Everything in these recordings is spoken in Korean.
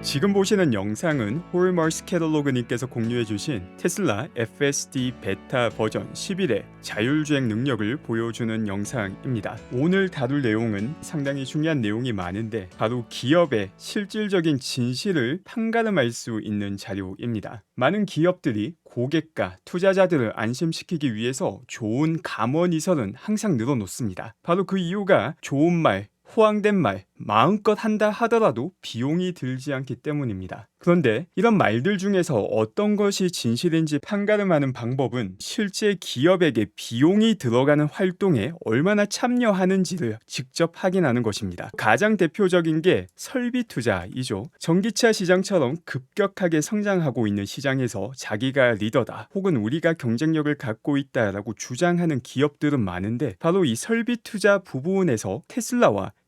지금 보시는 영상은 홀머스 캐탈로그님께서 공유해주신 테슬라 FSD 베타 버전 11의 자율주행 능력을 보여주는 영상입니다. 오늘 다룰 내용은 상당히 중요한 내용이 많은데 바로 기업의 실질적인 진실을 판가름할 수 있는 자료입니다. 많은 기업들이 고객과 투자자들을 안심시키기 위해서 좋은 감언이설은 항상 늘어놓습니다. 바로 그 이유가 좋은 말, 호황된 말, 마음껏 한다 하더라도 비용이 들지 않기 때문입니다. 그런데 이런 말들 중에서 어떤 것이 진실인지 판가름하는 방법은 실제 기업에게 비용이 들어가는 활동에 얼마나 참여하는지를 직접 확인하는 것입니다. 가장 대표적인 게 설비 투자이죠. 전기차 시장처럼 급격하게 성장하고 있는 시장에서 자기가 리더다 혹은 우리가 경쟁력을 갖고 있다라고 주장하는 기업들은 많은데 바로 이 설비 투자 부분에서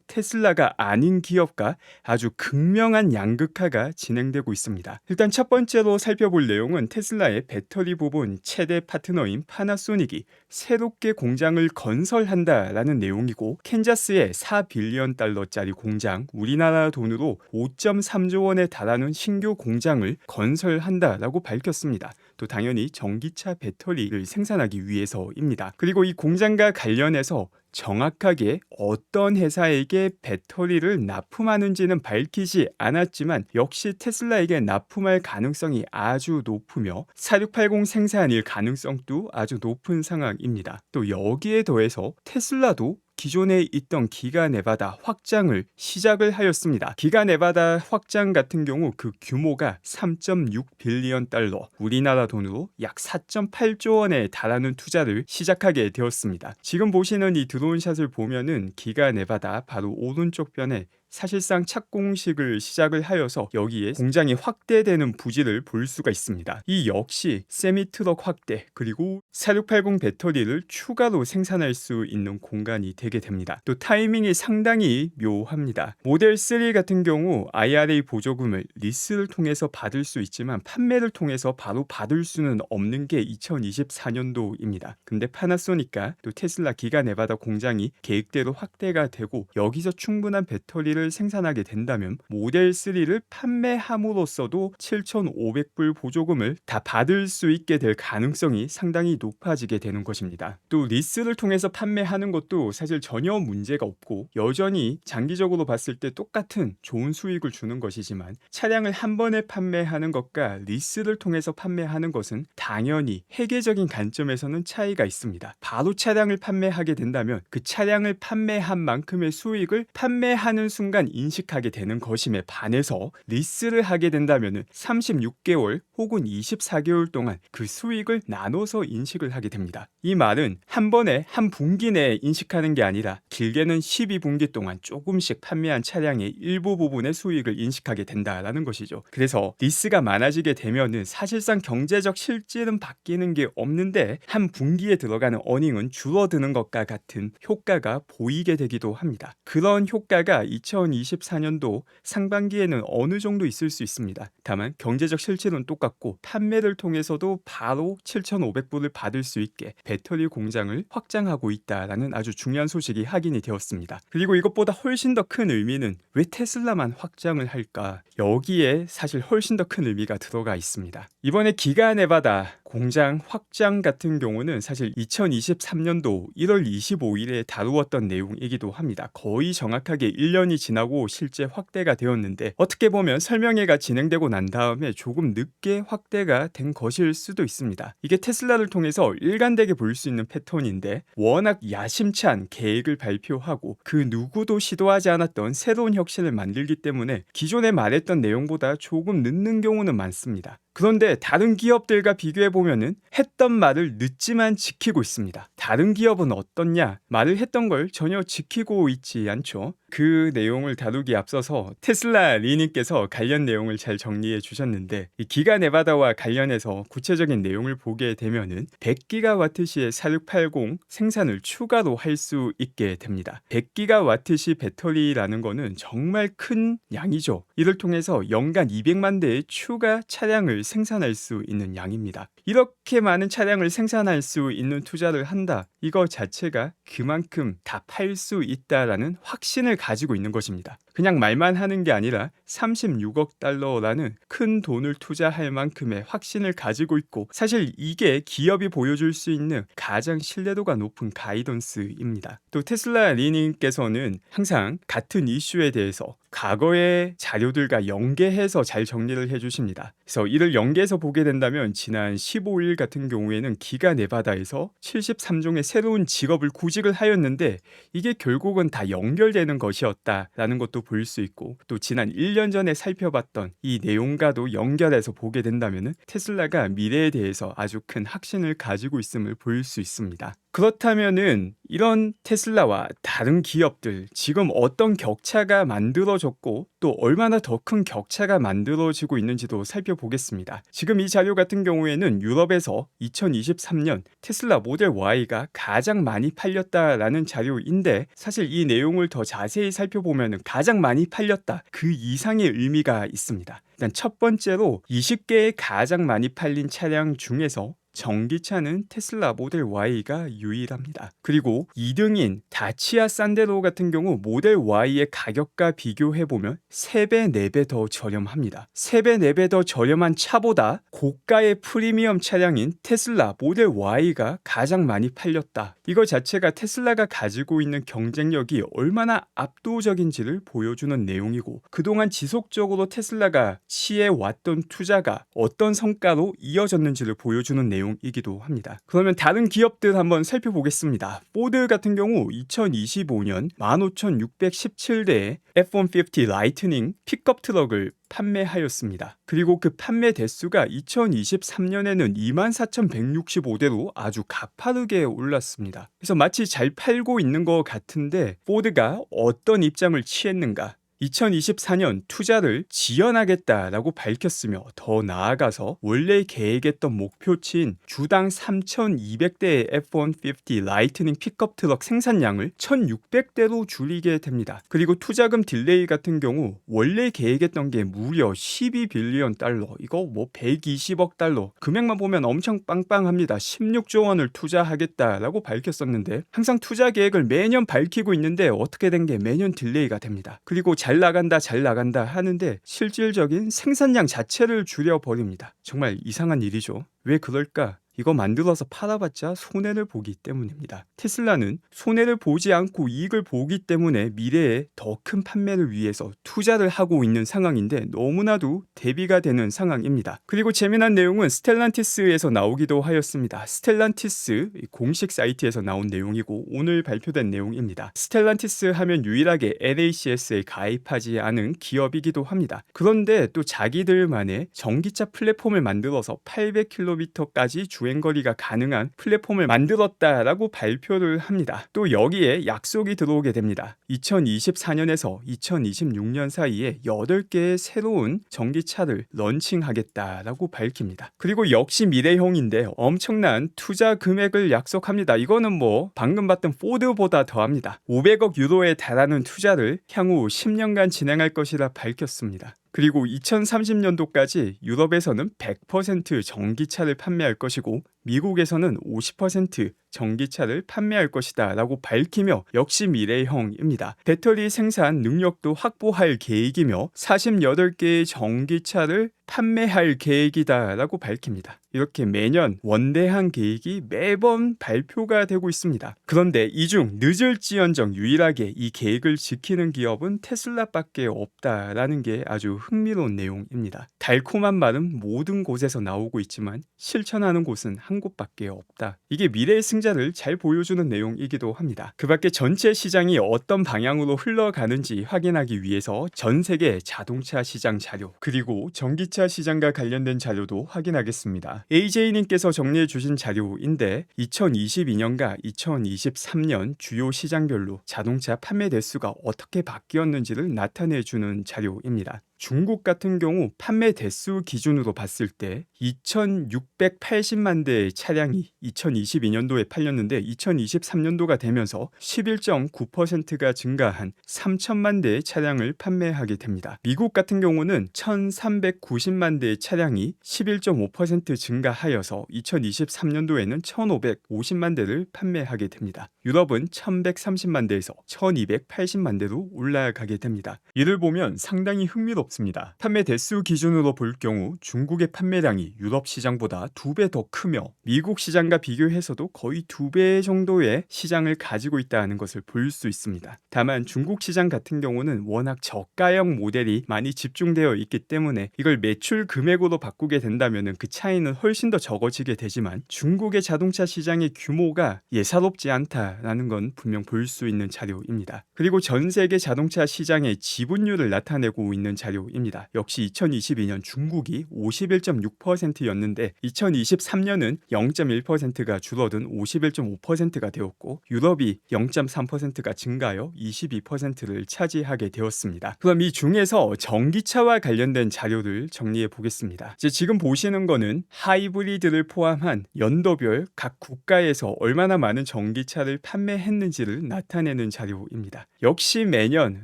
테슬라가 아닌 기업과 아주 극명한 양극화가 진행되고 있습니다. 일단 첫 번째로 살펴볼 내용은 테슬라의 배터리 부분 최대 파트너인 파나소닉이 새롭게 공장을 건설한다라는 내용이고, 캔자스에 4빌리언 달러짜리 공장, 우리나라 돈으로 5.3조 원에 달하는 신규 공장을 건설한다라고 밝혔습니다. 또 당연히 전기차 배터리를 생산하기 위해서입니다. 그리고 이 공장과 관련해서 정확하게 어떤 회사에게 배터리를 납품하는지는 밝히지 않았지만 역시 테슬라에게 납품할 가능성이 아주 높으며 4680 생산일 가능성도 아주 높은 상황입니다. 또 여기에 더해서 테슬라도 기존에 있던 기가 네바다 확장을 시작을 하였습니다. 기가 네바다 확장 같은 경우 그 규모가 3.6빌리언 달러, 우리나라 돈으로 약 4.8조 원에 달하는 투자를 시작하게 되었습니다. 지금 보시는 이 드론샷을 보면은 기가 네바다 바로 오른쪽 편에 사실상 착공식을 시작을 하여서 여기에 공장이 확대되는 부지를 볼 수가 있습니다. 이 역시 세미트럭 확대 그리고 4680 배터리를 추가로 생산할 수 있는 공간이 되게 됩니다. 또 타이밍이 상당히 묘합니다. 모델 3 같은 경우 IRA 보조금을 리스를 통해서 받을 수 있지만 판매를 통해서 바로 받을 수는 없는 게 2024년도입니다. 근데 파나소닉과 또 테슬라 기가 네바다 공장이 계획대로 확대가 되고 여기서 충분한 배터리를 생산하게 된다면 모델 3를 판매함으로써도 7,500불 보조금을 다 받을 수 있게 될 가능성이 상당히 높아지게 되는 것입니다. 또 리스를 통해서 판매하는 것도 사실 전혀 문제가 없고 여전히 장기적으로 봤을 때 똑같은 좋은 수익을 주는 것이지만 차량을 한 번에 판매하는 것과 리스를 통해서 판매하는 것은 당연히 회계적인 관점에서는 차이가 있습니다. 바로 차량을 판매하게 된다면 그 차량을 판매한 만큼의 수익을 판매하는 순간 인식하게 되는 것임에 반해서 리스를 하게 된다면 36개월 혹은 24개월 동안 그 수익을 나눠서 인식을 하게 됩니다. 이 말은 한 번에 한 분기 내에 인식하는 게 아니라 길게는 12분기 동안 조금씩 판매한 차량의 일부 부분의 수익을 인식하게 된다라는 것이죠. 그래서 리스가 많아지게 되면은 사실상 경제적 실질은 바뀌는 게 없는데 한 분기에 들어가는 어닝은 줄어드는 것과 같은 효과가 보이게 되기도 합니다. 그런 효과가 2024년도 상반기에는 어느 정도 있을 수 있습니다. 다만 경제적 실질은 똑같고 판매를 통해서도 바로 7,500불을 받을 수 있게 배터리 공장을 확장하고 있다라는 아주 중요한 소식이 확인이 되었습니다. 그리고 이것보다 훨씬 더 큰 의미는 왜 테슬라만 확장을 할까? 여기에 사실 훨씬 더 큰 의미가 들어가 있습니다. 이번에 기가 네바다 공장 확장 같은 경우는 사실 2023년도 1월 25일에 다루었던 내용이기도 합니다. 거의 정확하게 1년이 지나고 실제 확대가 되었는데 어떻게 보면 설명회가 진행되고 난 다음에 조금 늦게 확대가 된 것일 수도 있습니다. 이게 테슬라를 통해서 일관되게 볼 수 있는 패턴인데 워낙 야심찬 계획을 발표하고 그 누구도 시도하지 않았던 새로운 혁신을 만들기 때문에 기존에 말했던 내용보다 조금 늦는 경우는 많습니다. 그런데 다른 기업들과 비교해보면은 했던 말을 늦지만 지키고 있습니다. 다른 기업은 어떻냐? 말을 했던 걸 전혀 지키고 있지 않죠. 그 내용을 다루기 앞서서 테슬라 리님께서 관련 내용을 잘 정리해 주셨는데 이 기가 네바다와 관련해서 구체적인 내용을 보게 되면은 100기가와트시의 4680 생산을 추가로 할 수 있게 됩니다. 100기가와트시 배터리라는 거는 정말 큰 양이죠. 이를 통해서 연간 200만 대의 추가 차량을 생산할 수 있는 양입니다. 이렇게 많은 차량을 생산할 수 있는 투자를 한다. 이거 자체가 그만큼 다 팔 수 있다라는 확신을 가지고 있는 것입니다. 그냥 말만 하는 게 아니라 36억 달러라는 큰 돈을 투자할 만큼의 확신을 가지고 있고, 사실 이게 기업이 보여줄 수 있는 가장 신뢰도가 높은 가이던스입니다. 또 테슬라 리님께서는 항상 같은 이슈에 대해서 과거의 자료들과 연계해서 잘 정리를 해주십니다. 그래서 이를 연계해서 보게 된다면 지난 15일 같은 경우에는 기가 네바다에서 73종의 새로운 직업을 구직을 하였는데 이게 결국은 다 연결되는 것이었다라는 것도 볼 수 있고, 또 지난 1년 전에 살펴봤던 이 내용과도 연결해서 보게 된다면 테슬라가 미래에 대해서 아주 큰 확신을 가지고 있음을 볼 수 있습니다. 그렇다면은 이런 테슬라와 다른 기업들 지금 어떤 격차가 만들어졌고 또 얼마나 더 큰 격차가 만들어지고 있는지도 살펴보겠습니다. 지금 이 자료 같은 경우에는 유럽에서 2023년 테슬라 모델 Y가 가장 많이 팔렸다라는 자료인데, 사실 이 내용을 더 자세히 살펴보면 가장 많이 팔렸다 그 이상의 의미가 있습니다. 일단 첫 번째로 20개의 가장 많이 팔린 차량 중에서 전기차는 테슬라 모델 Y가 유일합니다. 그리고 2등인 다치아 산데로 같은 경우 모델 Y의 가격과 비교해보면 3배, 4배 더 저렴합니다. 3배, 4배 더 저렴한 차보다 고가의 프리미엄 차량인 테슬라 모델 Y가 가장 많이 팔렸다. 이거 자체가 테슬라가 가지고 있는 경쟁력이 얼마나 압도적인지를 보여주는 내용이고, 그동안 지속적으로 테슬라가 취해왔던 투자가 어떤 성과로 이어졌는지를 보여주는 내용이기도 합니다. 그러면 다른 기업들 한번 살펴보겠습니다. 포드 같은 경우 2025년 15,617대의 F-150 라이트닝 픽업 트럭을 판매하였습니다. 그리고 그 판매 대수가 2023년에는 24,165대로 아주 가파르게 올랐습니다. 그래서 마치 잘 팔고 있는 것 같은데 포드가 어떤 입장을 취했는가? 2024년 투자를 지연하겠다라고 밝혔으며, 더 나아가서 원래 계획했던 목표치인 주당 3,200대의 F-150 라이트닝 픽업 트럭 생산량을 1,600대로 줄이게 됩니다. 그리고 투자금 딜레이 같은 경우 원래 계획했던 게 무려 12빌리언 달러, 이거 뭐 120억 달러, 금액만 보면 엄청 빵빵합니다. 16조 원을 투자하겠다라고 밝혔었는데 항상 투자 계획을 매년 밝히고 있는데 어떻게 된 게 매년 딜레이가 됩니다. 그리고 잘 나간다 하는데 실질적인 생산량 자체를 줄여버립니다. 정말 이상한 일이죠. 왜 그럴까? 이거 만들어서 팔아봤자 손해를 보기 때문입니다. 테슬라는 손해를 보지 않고 이익을 보기 때문에 미래에 더 큰 판매를 위해서 투자를 하고 있는 상황인데 너무나도 대비가 되는 상황입니다. 그리고 재미난 내용은 스텔란티스에서 나오기도 하였습니다. 스텔란티스 공식 사이트에서 나온 내용이고 오늘 발표된 내용입니다. 스텔란티스 하면 유일하게 NACS에 가입하지 않은 기업이기도 합니다. 그런데 또 자기들만의 전기차 플랫폼을 만들어서 800km까지 주행거리가 가능한 플랫폼을 만들었다라고 발표를 합니다. 또 여기에 약속이 들어오게 됩니다. 2024년에서 2026년 사이에 8개의 새로운 전기차를 런칭하겠다라고 밝힙니다. 그리고 역시 미래형인데 엄청난 투자 금액을 약속합니다. 이거는 뭐 방금 봤던 포드보다 더합니다. 500억 유로에 달하는 투자를 향후 10년간 진행할 것이라 밝혔습니다. 그리고 2030년도까지 유럽에서는 100% 전기차를 판매할 것이고 미국에서는 50% 전기차를 판매할 것이다 라고 밝히며 역시 미래형입니다. 배터리 생산 능력도 확보할 계획이며 48개의 전기차를 판매할 계획이다 라고 밝힙니다. 이렇게 매년 원대한 계획이 매번 발표가 되고 있습니다. 그런데 이 중 늦을지언정 유일하게 이 계획을 지키는 기업은 테슬라밖에 없다라는 게 아주 흥미로운 내용입니다. 달콤한 말은 모든 곳에서 나오고 있지만 실천하는 곳은 한 곳밖에 없다. 이게 미래의 승자를 잘 보여주는 내용이기도 합니다. 그 밖에 전체 시장이 어떤 방향으로 흘러가는지 확인하기 위해서 전 세계 자동차 시장 자료 그리고 전기차 시장과 관련된 자료도 확인하겠습니다. AJ님께서 정리해 주신 자료인데 2022년과 2023년 주요 시장별로 자동차 판매 대수가 어떻게 바뀌었는지를 나타내 주는 자료입니다. 중국 같은 경우 판매 대수 기준으로 봤을 때 2,680만 대의 차량이 2022년도에 팔렸는데 2023년도가 되면서 11.9%가 증가한 3천만 대의 차량을 판매하게 됩니다. 미국 같은 경우는 1,390만 대의 차량이 11.5% 증가하여서 2023년도에는 1,550만 대를 판매하게 됩니다. 유럽은 1,130만 대에서 1,280만 대로 올라가게 됩니다. 이를 보면 상당히 흥미롭습니다. 판매 대수 기준으로 볼 경우 중국의 판매량이 유럽 시장보다 2배 더 크며 미국 시장과 비교해서도 거의 2배 정도의 시장을 가지고 있다는 것을 볼 수 있습니다. 다만 중국 시장 같은 경우는 워낙 저가형 모델이 많이 집중되어 있기 때문에 이걸 매출 금액으로 바꾸게 된다면 그 차이는 훨씬 더 적어지게 되지만 중국의 자동차 시장의 규모가 예사롭지 않다라는 건 분명 볼 수 있는 자료입니다. 그리고 전 세계 자동차 시장의 지분율을 나타내고 있는 자료입니다. 역시 2022년 중국이 51.6%였는데 2023년은 0.1%가 줄어든 51.5%가 되었고 유럽이 0.3%가 증가하여 22%를 차지하게 되었습니다. 그럼 이 중에서 전기차와 관련된 자료를 정리해 보겠습니다. 지금 보시는 거는 하이브리드를 포함한 연도별 각 국가에서 얼마나 많은 전기차를 판매했는지를 나타내는 자료입니다. 역시 매년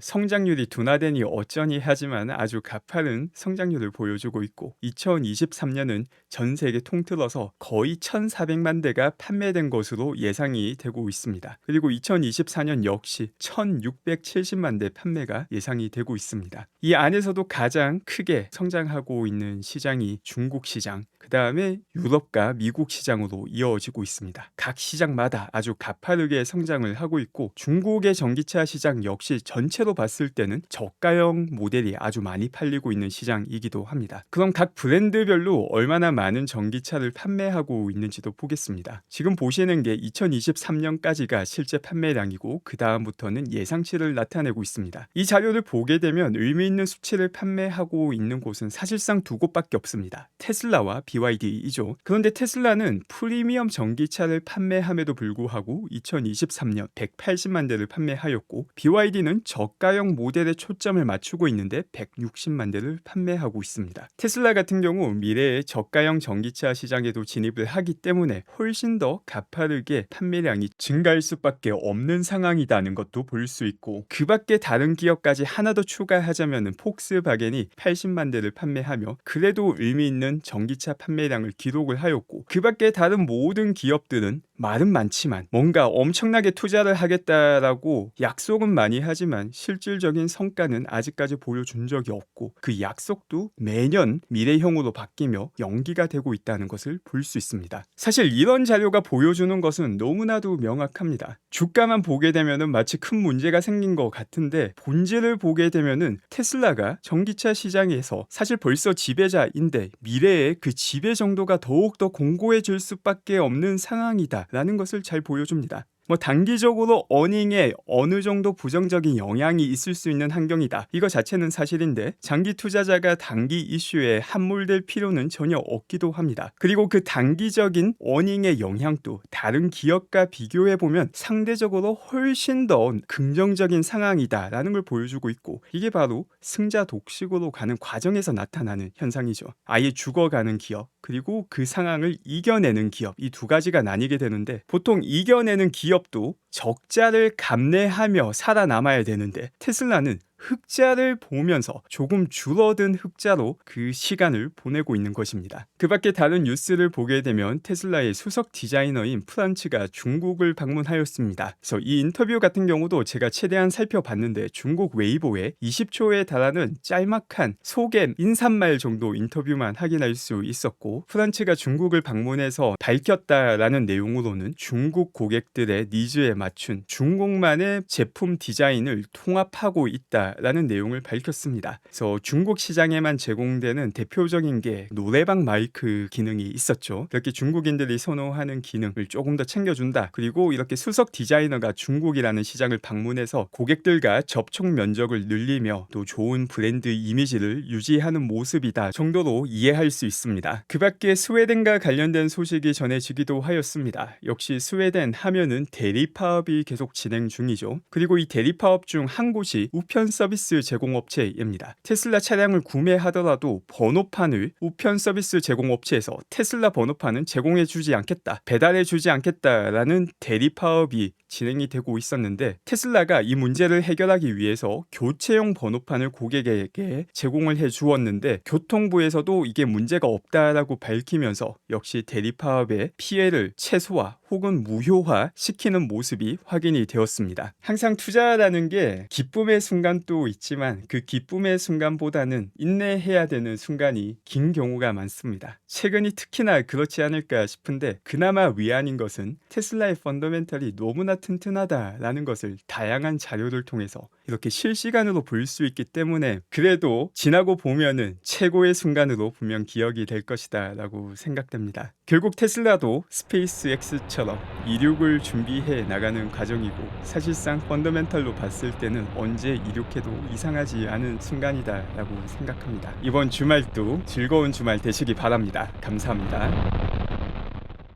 성장률이 둔화되니 어쩌니 하지만 아주 가파른 성장률을 보여주고 있고 2023년은 전 세계 통틀어서 거의 1,400만 대가 판매된 것으로 예상이 되고 있습니다. 그리고 2024년 역시 1,670만 대 판매가 예상이 되고 있습니다. 이 안에서도 가장 크게 성장하고 있는 시장이 중국 시장, 그 다음에 유럽과 미국 시장으로 이어지고 있습니다. 각 시장마다 아주 가파르게 성장을 하고 있고 중국의 전기차 시장 역시 전체로 봤을 때는 저가형 모델이 아주 많이 팔리고 있는 시장이기도 합니다. 그럼 각 브랜드별로 얼마나 많은 전기차를 판매하고 있는지도 보겠습니다. 지금 보시는 게 2023년까지가 실제 판매량이고 그 다음부터는 예상치를 나타내고 있습니다. 이 자료를 보게 되면 의미 있는 수치를 판매하고 있는 곳은 사실상 두 곳밖에 없습니다. 테슬라와 BYD이죠. 그런데 테슬라는 프리미엄 전기차를 판매함에도 불구하고 2023년 180만 대를 판매하였고 BYD는 저가형 모델에 초점을 맞추고 있는데 160만 대를 판매하고 있습니다. 테슬라 같은 경우 미래의 저가형 전기차 시장에도 진입을 하기 때문에 훨씬 더 가파르게 판매량이 증가할 수밖에 없는 상황이라는 것도 볼 수 있고 그 밖에 다른 기업까지 하나 더 추가하자면 폭스바겐이 80만 대를 판매하며 그래도 의미 있는 전기차 판매량을 기록을 하였고 그 밖에 다른 모든 기업들은 말은 많지만 뭔가 엄청나게 투자를 하겠다라고 약속은 많이 하지만 실질적인 성과는 아직까지 보여준 적이 없고 그 약속도 매년 미래형으로 바뀌며 연기가 되고 있다는 것을 볼 수 있습니다. 사실 이런 자료가 보여주는 것은 너무나도 명확합니다. 주가만 보게 되면은 마치 큰 문제가 생긴 것 같은데 본질을 보게 되면은 테슬라가 전기차 시장에서 사실 벌써 지배자인데 미래에 그 지배 정도가 더욱더 공고해질 수밖에 없는 상황이다 라는 것을 잘 보여줍니다. 단기적으로 어닝에 어느 정도 부정적인 영향이 있을 수 있는 환경이다. 이거 자체는 사실인데 장기 투자자가 단기 이슈에 함몰될 필요는 전혀 없기도 합니다. 그리고 그 단기적인 어닝의 영향도 다른 기업과 비교해보면 상대적으로 훨씬 더 긍정적인 상황이다라는 걸 보여주고 있고 이게 바로 승자 독식으로 가는 과정에서 나타나는 현상이죠. 아예 죽어가는 기업 그리고 그 상황을 이겨내는 기업 이 두 가지가 나뉘게 되는데 보통 이겨내는 기업도 적자를 감내하며 살아남아야 되는데 테슬라는 흑자를 보면서 조금 줄어든 흑자로 그 시간을 보내고 있는 것입니다. 그 밖에 다른 뉴스를 보게 되면 테슬라의 수석 디자이너인 프란츠가 중국을 방문하였습니다. 그래서 이 인터뷰 같은 경우도 제가 최대한 살펴봤는데 중국 웨이보에 20초에 달하는 짤막한 소개 인사말 정도 인터뷰만 확인할 수 있었고 프란츠가 중국을 방문해서 밝혔다라는 내용으로는 중국 고객들의 니즈에 맞춘 중국만의 제품 디자인을 통합하고 있다 라는 내용을 밝혔습니다. 그래서 중국 시장에만 제공되는 대표적인 게 노래방 마이크 기능이 있었죠. 이렇게 중국인들이 선호하는 기능을 조금 더 챙겨준다. 그리고 이렇게 수석 디자이너가 중국이라는 시장을 방문해서 고객들과 접촉 면적을 늘리며 또 좋은 브랜드 이미지를 유지하는 모습이다 정도로 이해할 수 있습니다. 그 밖에 스웨덴과 관련된 소식이 전해지기도 하였습니다. 역시 스웨덴 하면은 대리 파업이 계속 진행 중이죠. 그리고 이 대리 파업 중 한 곳이 우편사 서비스 제공업체입니다. 테슬라 차량을 구매하더라도 번호판을 우편 서비스 제공업체에서 테슬라 번호판은 제공해주지 않겠다, 배달해주지 않겠다라는 대리 파업이 진행이 되고 있었는데, 테슬라가 이 문제를 해결하기 위해서 교체용 번호판을 고객에게 제공을 해 주었는데, 교통부에서도 이게 문제가 없다라고 밝히면서 역시 대리 파업의 피해를 최소화 혹은 무효화 시키는 모습이 확인이 되었습니다. 항상 투자라는 게 기쁨의 순간도 있지만 그 기쁨의 순간보다는 인내해야 되는 순간이 긴 경우가 많습니다. 최근이 특히나 그렇지 않을까 싶은데, 그나마 위안인 것은 테슬라의 펀더멘털이 너무나 튼튼하다라는 것을 다양한 자료를 통해서 이렇게 실시간으로 볼 수 있기 때문에, 그래도 지나고 보면은 최고의 순간으로 분명 기억이 될 것이다 라고 생각됩니다. 결국 테슬라도 스페이스X처럼 이륙을 준비해 나가는 과정이고, 사실상 펀더멘털로 봤을 때는 언제 이륙해도 이상하지 않은 순간이다 라고 생각합니다. 이번 주말도 즐거운 주말 되시기 바랍니다. 감사합니다.